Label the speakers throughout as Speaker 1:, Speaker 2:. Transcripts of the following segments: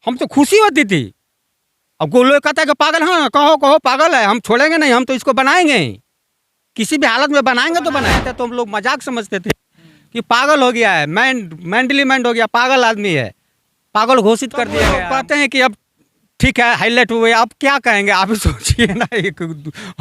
Speaker 1: हम तो खुशी होती थी। अब कोई लोग कहता है कि पागल, हाँ कहो कहो पागल है, हम छोड़ेंगे नहीं, हम तो इसको बनाएंगे ही, किसी भी हालत में बनाएंगे तो बनाएंगे। तो हम लोग मजाक समझते थे कि पागल हो गया है, मेंटली हो गया, पागल आदमी है, पागल घोषित कर दिया गया। कहते हैं कि अब ठीक है हाईलाइट हुए, अब क्या कहेंगे आप ही सोचिए ना, एक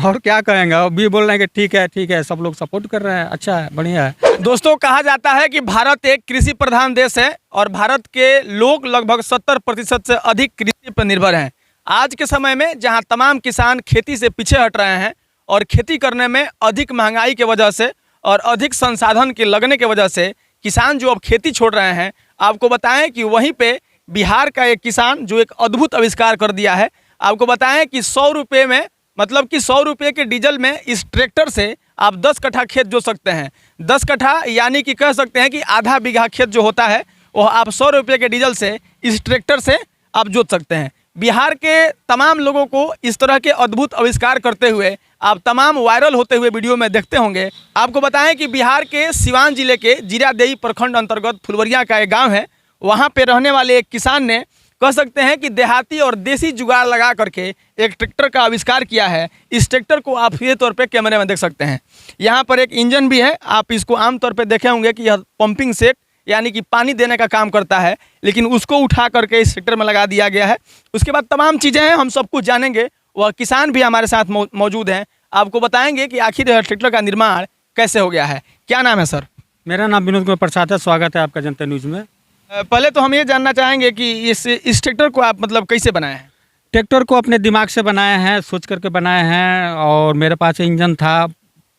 Speaker 1: और क्या कहेंगे। अभी बोल रहे हैं कि ठीक है, सब लोग सपोर्ट कर रहे हैं, अच्छा है, बढ़िया है।
Speaker 2: दोस्तों, कहा जाता है कि भारत एक कृषि प्रधान देश है और भारत के लोग लगभग 70% से अधिक कृषि पर निर्भर हैं। आज के समय में जहां तमाम किसान खेती से पीछे हट रहे हैं और खेती करने में अधिक महंगाई की वजह से और अधिक संसाधन के लगने की वजह से किसान जो अब खेती छोड़ रहे हैं, आपको बताएं कि वहीं पे बिहार का एक किसान जो एक अद्भुत आविष्कार कर दिया है। आपको बताएं कि 100 रुपये में, मतलब कि 100 रुपये के डीजल में इस ट्रैक्टर से आप 10 कट्ठा खेत जोत सकते हैं। 10 कट्ठा यानी कि कह सकते हैं कि आधा बीघा खेत जो होता है वो आप 100 रुपये के डीजल से इस ट्रैक्टर से आप जोत सकते हैं। बिहार के तमाम लोगों को इस तरह के अद्भुत आविष्कार करते हुए आप तमाम वायरल होते हुए वीडियो में देखते होंगे। आपको बताएं कि बिहार के सिवान जिले के जीरादेई प्रखंड अंतर्गत फुलवरिया का एक गाँव है। वहाँ पे रहने वाले एक किसान ने कह सकते हैं कि देहाती और देसी जुगाड़ लगा करके एक ट्रैक्टर का आविष्कार किया है। इस ट्रैक्टर को आप सीधे तौर पे कैमरे में देख सकते हैं। यहाँ पर एक इंजन भी है, आप इसको आमतौर पे देखे होंगे कि यह पंपिंग सेट यानी कि पानी देने का काम करता है, लेकिन उसको उठा करके इस ट्रैक्टर में लगा दिया गया है। उसके बाद तमाम चीज़ें हैं, हम सब कुछ जानेंगे। वह किसान भी हमारे साथ मौजूद हैं, आपको बताएंगे कि आखिर यह ट्रैक्टर का निर्माण कैसे हो गया है। क्या नाम है सर?
Speaker 1: मेरा नाम विनोद कुमार प्रसाद है, स्वागत है आपका जनता न्यूज़ में।
Speaker 2: पहले तो हम ये जानना चाहेंगे कि इस ट्रैक्टर को आप मतलब कैसे बनाए हैं?
Speaker 1: ट्रैक्टर को अपने दिमाग से बनाए हैं, सोच करके बनाए हैं, और मेरे पास इंजन था,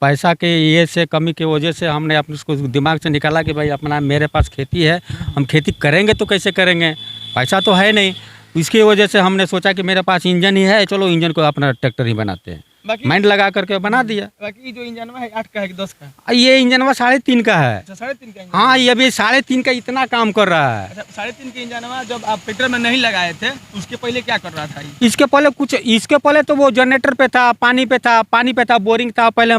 Speaker 1: पैसा के ये से कमी की वजह से हमने अपने उसको दिमाग से निकाला कि भाई अपना मेरे पास खेती है, हम खेती करेंगे तो कैसे करेंगे, पैसा तो है नहीं। इसकी वजह से हमने सोचा कि मेरे पास इंजन ही है, चलो इंजन को अपना ट्रैक्टर ही बनाते हैं। माइंड लगा करके बना दिया।
Speaker 2: बाकी जो इंजनवा है 8 का है कि 10 का?
Speaker 1: ये इंजनवा 3.5 का है।
Speaker 2: अच्छा, 3.5 का इंजन?
Speaker 1: हाँ, ये अभी 3.5 का इतना काम कर रहा है।
Speaker 2: अच्छा, 3.5 के इंजनवा जब आप ट्रैक्टर में नहीं लगाए थे उसके पहले क्या कर रहा था?
Speaker 1: इसके पहले तो वो जनरेटर पे था, पानी पे था, बोरिंग था, पहले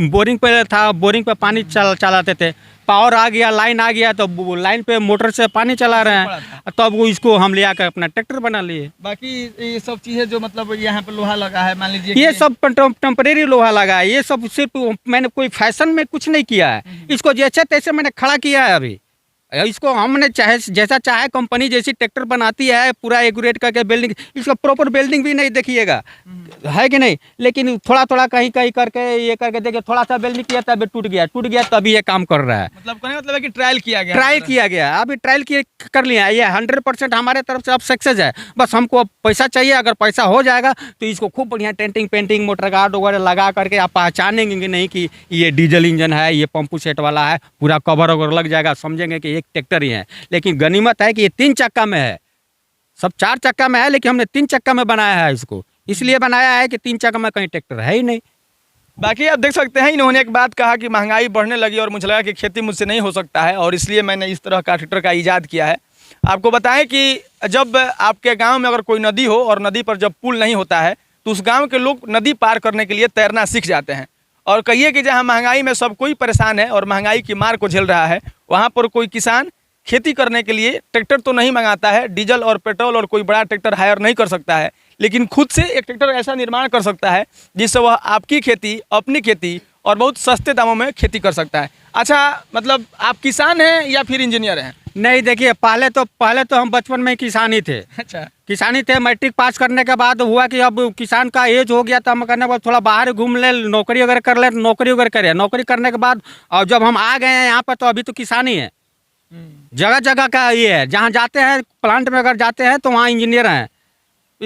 Speaker 1: बोरिंग पे था, बोरिंग पे पानी चलाते थे। पावर आ गया, लाइन आ गया, तो लाइन पे मोटर से पानी चला रहे हैं, तब वो इसको हम ले आकर अपना ट्रैक्टर बना लिए।
Speaker 2: बाकी ये सब चीज़ें जो मतलब यहाँ पे लोहा लगा है, मान लीजिए
Speaker 1: ये सब टेम्परेरी लोहा लगा है। ये सब सिर्फ मैंने कोई फैशन में कुछ नहीं किया है, इसको जैसे तैसे मैंने खड़ा किया है। अभी इसको हमने चाहे जैसा चाहे कंपनी जैसी ट्रैक्टर बनाती है, पूरा एक्यूरेट करके बेल्डिंग, इसका प्रॉपर बेल्डिंग भी नहीं देखिएगा, है कि नहीं, लेकिन थोड़ा थोड़ा कहीं कहीं करके ये करके देखिए, थोड़ा सा बेल्डिंग किया तब टूट गया, तभी ये काम कर रहा है।
Speaker 2: मतलब है कि ट्रायल किया गया,
Speaker 1: अभी ट्रायल कर लिया। ये 100% हमारे तरफ से अब सक्सेस है। बस हमको अब पैसा चाहिए, अगर पैसा हो जाएगा तो इसको खूब बढ़िया टेंटिंग पेंटिंग मोटर गार्ड वगैरह लगा करके आप पहचानेंगे कि नहीं कि ये डीजल इंजन है, ये पंपू सेट वाला है, पूरा कवर वगैरह लग जाएगा, समझेंगे कि एक ट्रैक्टर ही है। लेकिन गनीमत है कि ये 3 चक्का में है, सब 4 चक्का में है, लेकिन हमने 3 चक्का में बनाया है। इसको इसलिए बनाया है कि 3 चक्का में कहीं ट्रैक्टर है ही नहीं।
Speaker 2: बाकी आप देख सकते हैं, इन्होंने एक बात कहा कि महंगाई बढ़ने लगी और मुझे लगा कि खेती मुझसे नहीं हो सकता है, और इसलिए मैंने इस तरह का ट्रैक्टर का ईजाद किया है। आपको बताएं कि जब आपके गांव में अगर कोई नदी हो और नदी पर जब पुल नहीं होता है तो उस गांव के लोग नदी पार करने के लिए तैरना सीख जाते हैं। और कहिए कि जहां महंगाई में सब कोई परेशान है और महंगाई की मार को झेल रहा है, वहाँ पर कोई किसान खेती करने के लिए ट्रैक्टर तो नहीं मंगाता है, डीजल और पेट्रोल और कोई बड़ा ट्रैक्टर हायर नहीं कर सकता है, लेकिन खुद से एक ट्रैक्टर ऐसा निर्माण कर सकता है जिससे वह आपकी खेती, अपनी खेती और बहुत सस्ते दामों में खेती कर सकता है। अच्छा, मतलब आप किसान हैं या फिर इंजीनियर हैं?
Speaker 1: नहीं, देखिए पहले तो हम बचपन में किसान ही थे।
Speaker 2: अच्छा,
Speaker 1: किसानी थे। मैट्रिक पास करने के बाद हुआ कि अब किसान का एज हो गया, तो हम कहने बाद थोड़ा बाहर घूम ले, नौकरी वगैरह कर ले, नौकरी वगैरह करे। नौकरी करने के बाद और जब हम आ गए हैं यहाँ पर, तो अभी तो किसान ही है। जगह जगह का ये है, जहाँ जाते हैं प्लांट में अगर जाते हैं तो वहाँ इंजीनियर हैं,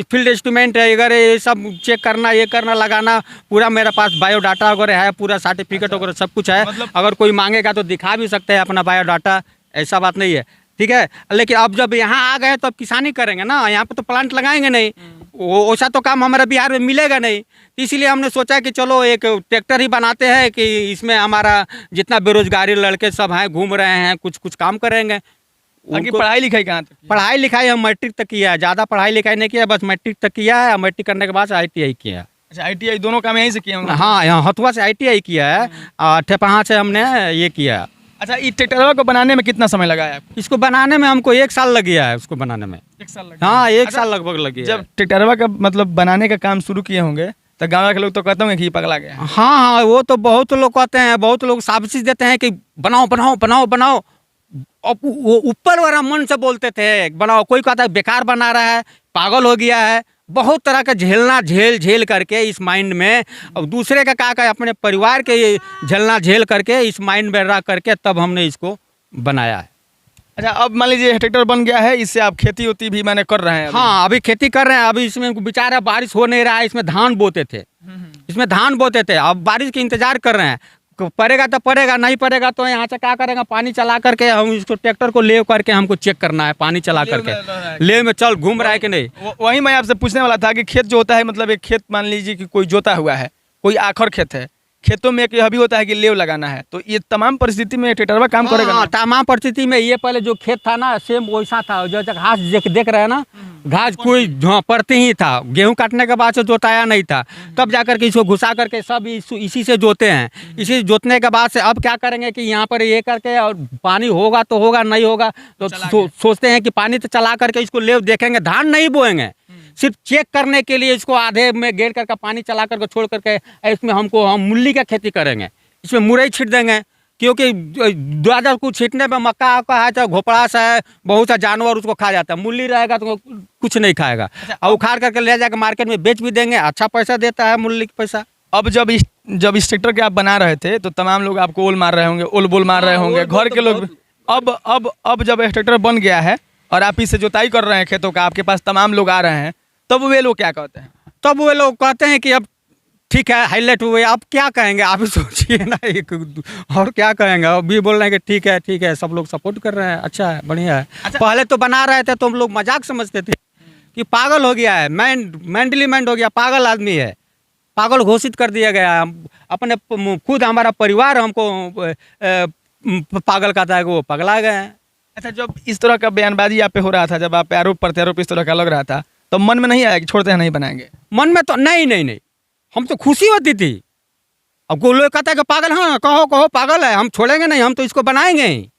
Speaker 1: फील्ड इंस्ट्रूमेंट है वगैरह, ये सब चेक करना, ये करना, लगाना, पूरा मेरे पास बायोडाटा वगैरह है, पूरा सर्टिफिकेट वगैरह सब कुछ है। अगर कोई मांगेगा तो दिखा भी सकते हैं अपना बायोडाटा, ऐसा बात नहीं है, ठीक है। लेकिन अब जब यहाँ आ गए तो अब किसानी करेंगे ना, यहाँ पे तो प्लांट लगाएंगे नहीं, वैसा तो काम हमारा बिहार में मिलेगा नहीं। इसलिए हमने सोचा कि चलो एक ट्रैक्टर ही बनाते हैं कि इसमें हमारा जितना बेरोजगारी लड़के सब हैं घूम रहे हैं, कुछ कुछ काम करेंगे।
Speaker 2: उनकी पढ़ाई लिखाई कहाँ तक?
Speaker 1: पढ़ाई लिखाई हम मैट्रिक तक किया है, ज़्यादा पढ़ाई लिखाई नहीं किया, बस मैट्रिक तक किया है। मैट्रिक करने के बाद ITI किया है।
Speaker 2: अच्छा, ITI दोनों काम यहीं से किए होंगे?
Speaker 1: हाँ, यहाँ हथुआ से ITI किया है और ठेपहा से हमने ये किया है।
Speaker 2: अच्छा, इस ट्रैक्टर को बनाने में कितना समय लगा है आपको?
Speaker 1: इसको बनाने में हमको 1 साल लग गया है, उसको बनाने में
Speaker 2: 1 साल लग
Speaker 1: हाँ, एक
Speaker 2: अच्छा,
Speaker 1: साल लगभग लगी है।
Speaker 2: जब ट्रैक्टरवा का मतलब बनाने का काम शुरू किए होंगे तो गाँव के लोग तो कहते होंगे कि ये पगला गया है।
Speaker 1: हाँ हाँ, वो तो बहुत लोग कहते हैं, बहुत लोग शाबाशी देते हैं कि बनाओ बनाओ बनाओ बनाओ। अब वो ऊपर वाला मन से बोलते थे बनाओ, कोई कहता है बेकार बना रहा है, पागल हो गया है। बहुत तरह का झेलना झेल झेल करके इस माइंड में, अब दूसरे का क्या अपने परिवार के ये झेलना झेल करके इस माइंड में रह करके तब हमने इसको बनाया है।
Speaker 2: अच्छा, अब मान लीजिए ट्रैक्टर बन गया है, इससे आप खेती होती भी मैंने कर रहे हैं अभी।
Speaker 1: हाँ, अभी खेती कर रहे हैं। अभी इसमें बेचारा बारिश हो नहीं रहा है, इसमें धान बोते थे, इसमें धान बोते थे। अब बारिश की इंतजार कर रहे हैं, पड़ेगा तो पड़ेगा, नहीं पड़ेगा तो यहाँ से क्या करेंगे, पानी चला करके हम इसको ट्रैक्टर को ले करके हमको चेक करना है, पानी चला करके ले में चल घूम रहा है कि नहीं।
Speaker 2: वही मैं आपसे पूछने वाला था कि खेत जो होता है, मतलब एक खेत मान लीजिए कि कोई जोता हुआ है, कोई आखर खेत है, खेतों में एक यह भी होता है कि लेव लगाना है, तो ये तमाम परिस्थिति में ट्रैक्टरवा काम करेगा
Speaker 1: हाँ,
Speaker 2: ना?
Speaker 1: तमाम परिस्थिति में ये पहले जो खेत था ना सेम वैसा था, जो घास देख रहे हैं ना, घास कोई पड़ते ही था। गेहूं काटने के बाद से जोताया नहीं था, तब जाकर के इसको घुसा करके सब इसी से जोते हैं। इसी जोतने के बाद से अब क्या करेंगे कि यहाँ पर ये करके, और पानी होगा तो होगा, नहीं होगा तो सोचते हैं कि पानी तो चला करके इसको ले देखेंगे, धान नहीं बोएंगे, सिर्फ चेक करने के लिए इसको आधे में गेर करके पानी चला करके छोड़ करके इसमें हम मूली का खेती करेंगे। इसमें मुरई छीट देंगे, क्योंकि ज़्यादा कुछ छीटने में मक्का है तो घोपड़ा सा है, बहुत सा जानवर उसको खा जाता है। मूली रहेगा तो कुछ नहीं खाएगा, और उखाड़ करके ले जाकर मार्केट में बेच भी देंगे, अच्छा पैसा देता है मूली का पैसा।
Speaker 2: अब जब इस ट्रैक्टर के आप बना रहे थे तो तमाम लोग आपको ओल मार रहे होंगे, ओल बोल मार रहे होंगे घर के लोग। अब जब ट्रैक्टर बन गया है और आप इससे जोताई कर रहे हैं खेतों का, आपके पास तमाम लोग आ रहे हैं, तब वे लोग क्या कहते हैं?
Speaker 1: तब वे लोग कहते हैं कि अब ठीक है, हाईलाइट हुए, अब क्या कहेंगे, आप ही सोचिए ना, और क्या कहेंगे। अभी बोल रहे हैं कि ठीक है, सब लोग सपोर्ट कर रहे हैं, अच्छा है, बढ़िया है।
Speaker 2: अच्छा।
Speaker 1: पहले तो बना रहे थे तो हम लोग मजाक समझते थे कि पागल हो गया है, मेंटली हो गया, पागल आदमी है, पागल घोषित कर दिया गया है। अपने खुद हमारा परिवार हमको पागल कहता है कि वो पगला गए हैं।
Speaker 2: अच्छा, जब इस तरह का बयानबाजी आप पे हो रहा था, जब आप पे आरोप प्रत्यारोप इस तरह का लग रहा था, तो मन में नहीं आया कि छोड़ते हैं, नहीं बनाएंगे?
Speaker 1: मन में तो नहीं, हम तो खुशी होती थी। अब कोई लोग कहता है कि पागल, हाँ कहो पागल है, हम छोड़ेंगे नहीं, हम तो इसको बनाएंगे ही,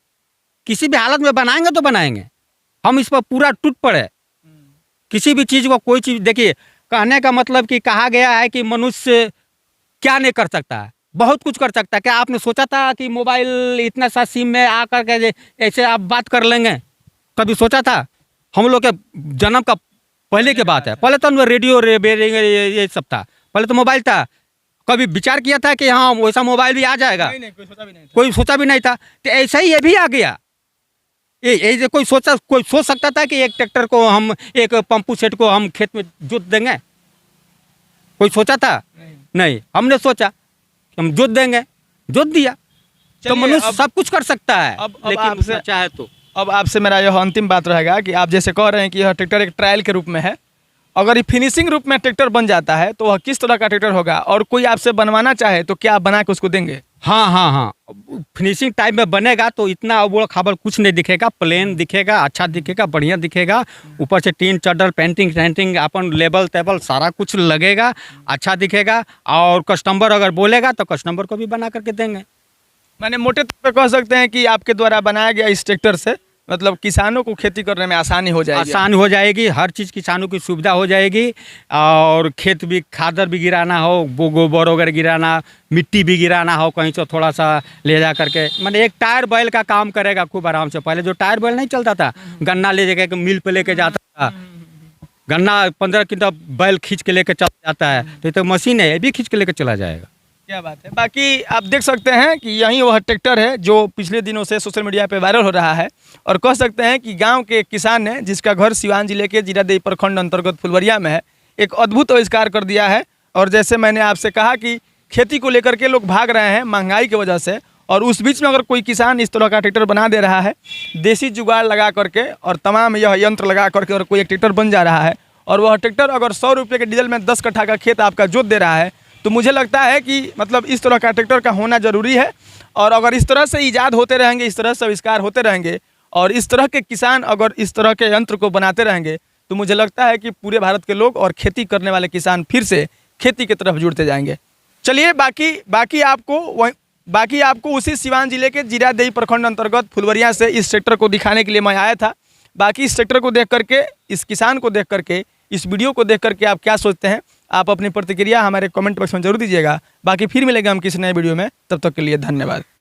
Speaker 1: किसी भी हालत में बनाएंगे तो बनाएंगे। हम इस पर पूरा टूट पड़े, किसी भी चीज़ को, कोई चीज़ देखिए, कहने का मतलब कि कहा गया है कि मनुष्य क्या नहीं कर सकता है, बहुत कुछ कर सकता है। क्या आपने सोचा था कि मोबाइल इतना सा सिम में आकर के ऐसे आप बात कर लेंगे? कभी सोचा था? हम लोग के जन्म का पहले की बात है, पहले तो रेडियो ये सब था, पहले तो मोबाइल था। कभी विचार किया था कि हाँ वैसा मोबाइल भी आ जाएगा?
Speaker 2: नहीं,
Speaker 1: कोई सोचा भी नहीं था। तो ऐसा ही ये भी आ गया। ये कोई सोच सकता था कि एक ट्रैक्टर को हम, एक पंपू सेट को हम खेत में जोत देंगे? कोई सोचा था? नहीं, हमने सोचा कि हम जोत देंगे, जोत दिया। तो मनुष्य सब कुछ कर सकता है, लेकिन
Speaker 2: आपसे
Speaker 1: चाहे तो।
Speaker 2: अब आपसे मेरा यह अंतिम बात रहेगा कि आप जैसे कह रहे हैं कि यह ट्रैक्टर एक ट्रायल के रूप में है, अगर ये फिनिशिंग रूप में ट्रैक्टर बन जाता है तो वह किस तरह का ट्रैक्टर होगा, और कोई आपसे बनवाना चाहे तो क्या आप बना के उसको देंगे?
Speaker 1: हाँ, फिनिशिंग टाइप में बनेगा तो इतना अबोड़ खाबड़ कुछ नहीं दिखेगा, प्लेन दिखेगा, अच्छा दिखेगा, बढ़िया दिखेगा। ऊपर से टीन चद्दर पेंटिंग अपन लेबल टेबल सारा कुछ लगेगा, अच्छा दिखेगा। और कस्टमर अगर बोलेगा तो कस्टमर को भी बना करके देंगे।
Speaker 2: मैंने मोटे तौर पर कह सकते हैं कि आपके द्वारा बनाया गया इस ट्रैक्टर से मतलब किसानों को खेती करने में आसानी हो जाएगी।
Speaker 1: आसान हो जाएगी, हर चीज़ किसानों की सुविधा हो जाएगी। और खेत भी खादर भी गिराना हो, गोबर वगैरह गिराना, मिट्टी भी गिराना हो कहीं से थोड़ा सा ले जा करके, मतलब एक टायर बैल का काम करेगा खूब आराम से। पहले जो टायर बैल नहीं चलता था, गन्ना ले जाके मिल पे लेके जाता था, गन्ना 15 क्विंटल बैल खींच के लेके चला जाता है, तो ये तो मशीन है, ये भी खींच के लेके चला जाएगा।
Speaker 2: क्या बात है। बाकी आप देख सकते हैं कि यही वह ट्रैक्टर है जो पिछले दिनों से सोशल मीडिया पे वायरल हो रहा है, और कह सकते हैं कि गांव के किसान ने, जिसका घर सिवान जिले के जीरादेई प्रखंड अंतर्गत फुलवरिया में है, एक अद्भुत आविष्कार कर दिया है। और जैसे मैंने आपसे कहा कि खेती को लेकर के लोग भाग रहे हैं महंगाई की वजह से, और उस बीच में अगर कोई किसान इस तरह का ट्रैक्टर बना दे रहा है, देसी जुगाड़ लगा करके और तमाम यह यंत्र लगा करके, और कोई एक ट्रैक्टर बन जा रहा है, और वह ट्रैक्टर अगर 100 रुपये के डीजल में 10 कट्ठा का खेत आपका जोत दे रहा है, तो मुझे लगता है कि मतलब इस तरह का ट्रैक्टर का होना ज़रूरी है। और अगर इस तरह से ईजाद होते रहेंगे, इस तरह से आविष्कार होते रहेंगे, और इस तरह के किसान अगर इस तरह के यंत्र को बनाते रहेंगे, तो मुझे लगता है कि पूरे भारत के लोग और खेती करने वाले किसान फिर से खेती की तरफ जुड़ते जाएंगे। चलिए, बाकी आपको उसी सिवान जिले के जीरादेई प्रखंड अंतर्गत फुलवरिया से इस ट्रैक्टर को दिखाने के लिए मैं आया था। बाकी इस सेक्टर को देख करके, इस किसान को देख करके, इस वीडियो को देख करके आप क्या सोचते हैं? आप अपनी प्रतिक्रिया हमारे कमेंट बॉक्स में जरूर दीजिएगा। बाकी फिर मिलेंगे हम किसी नए वीडियो में, तब तक के लिए धन्यवाद।